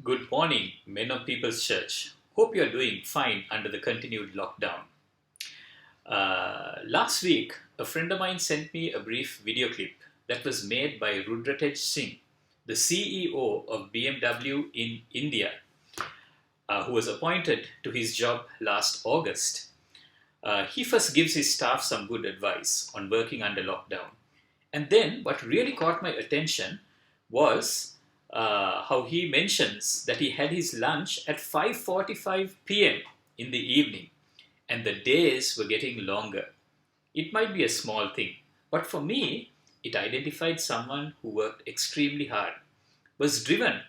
Good morning, men of People's Church. Hope you are doing fine under the continued lockdown. Last week, a friend of mine sent me a brief video clip that was made by Rudratej Singh, the CEO of BMW in India, who was appointed to his job last August. He first gives his staff some good advice on working under lockdown. And then, what really caught my attention was how he mentions that he had his lunch at 5:45 p.m. in the evening, and the days were getting longer. It might be a small thing, but for me, it identified someone who worked extremely hard, was driven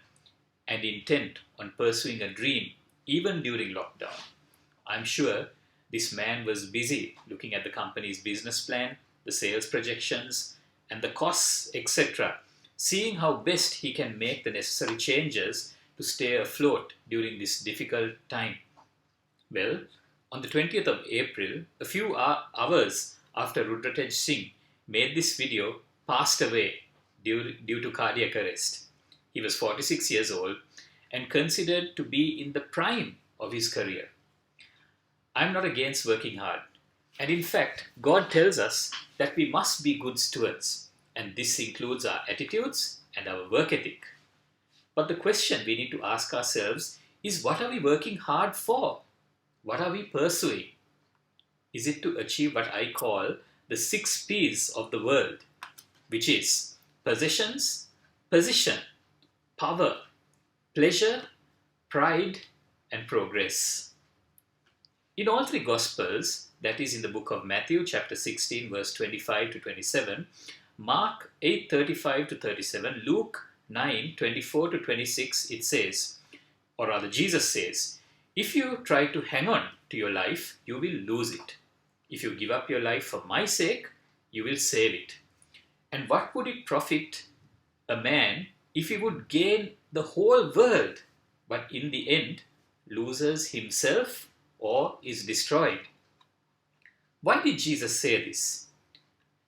and intent on pursuing a dream even during lockdown. I'm sure this man was busy looking at the company's business plan, the sales projections, and the costs, etc., seeing how best he can make the necessary changes to stay afloat during this difficult time. Well, on the 20th of April, a few hours after Rudratej Singh made this video, passed away due to cardiac arrest. He was 46 years old and considered to be in the prime of his career. I'm not against working hard. And in fact, God tells us that we must be good stewards, and this includes our attitudes and our work ethic. But the question we need to ask ourselves is, what are we working hard for? What are we pursuing? Is it to achieve what I call the 6 P's of the world, which is possessions, position, power, pleasure, pride, and progress? In all three Gospels, that is in the book of Matthew chapter 16 verse 25 to 27, Mark 8:35 to 37, Luke 9:24 to 26, it says, or rather Jesus says, if you try to hang on to your life, you will lose it. If you give up your life for my sake, you will save it. And what would it profit a man if he would gain the whole world, but in the end loses himself or is destroyed? Why did Jesus say this?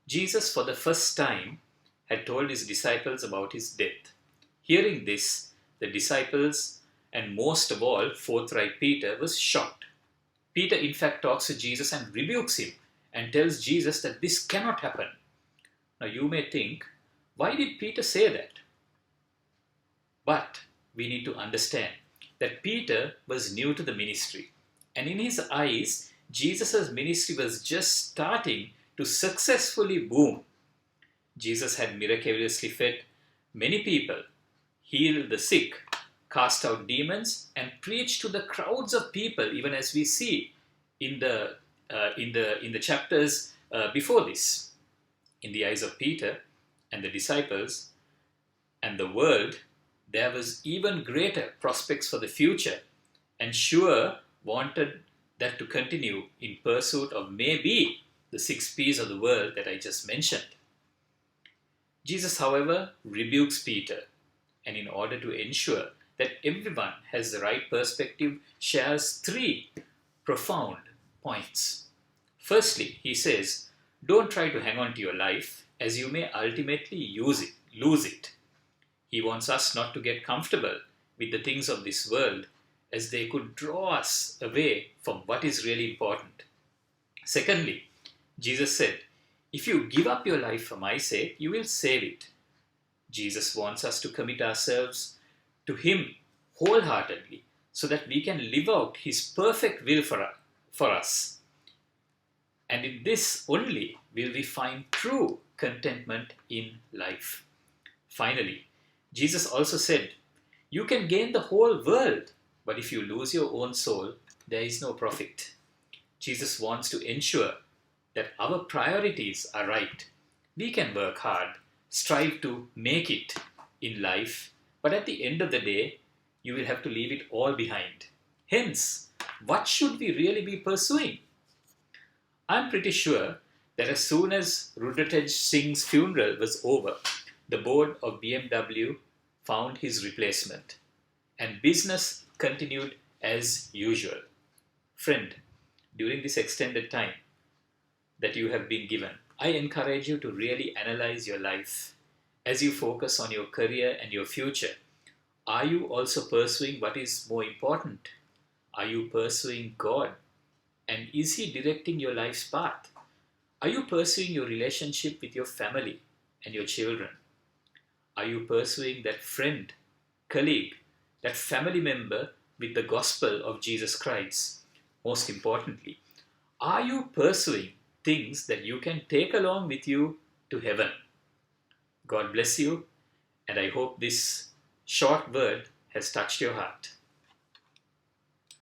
Jesus, for the first time, had told his disciples about his death. Hearing this, the disciples, and most of all, forthright Peter, was shocked. Peter, in fact, talks to Jesus and rebukes him and tells Jesus that this cannot happen. Now, you may think, why did Peter say that? But we need to understand that Peter was new to the ministry, and in his eyes, Jesus' ministry was just starting to successfully boom. Jesus had miraculously fed many people, healed the sick, cast out demons, and preached to the crowds of people, even as we see in the chapters before this. In the eyes of Peter and the disciples and the world, there was even greater prospects for the future, and sure wanted that to continue in pursuit of maybe the 6 P's of the world that I just mentioned. Jesus, however, rebukes Peter, and in order to ensure that everyone has the right perspective, shares 3 profound points. Firstly, he says, don't try to hang on to your life, as you may ultimately lose it. He wants us not to get comfortable with the things of this world, as they could draw us away from what is really important. Secondly, Jesus said, if you give up your life for my sake, you will save it. Jesus wants us to commit ourselves to him wholeheartedly so that we can live out his perfect will for us. And in this only will we find true contentment in life. Finally, Jesus also said, you can gain the whole world, but if you lose your own soul, there is no profit. Jesus wants to ensure that our priorities are right. We can work hard, strive to make it in life, but at the end of the day, you will have to leave it all behind. Hence, what should we really be pursuing? I'm pretty sure that as soon as Rudratej Singh's funeral was over, the board of BMW found his replacement, and business continued as usual. Friend, during this extended time that you have been given, I encourage you to really analyze your life as you focus on your career and your future. Are you also pursuing what is more important? Are you pursuing God? And is He directing your life's path? Are you pursuing your relationship with your family and your children? Are you pursuing that friend, colleague, that family member with the gospel of Jesus Christ? Most importantly, are you pursuing things that you can take along with you to heaven? God bless you, and I hope this short word has touched your heart.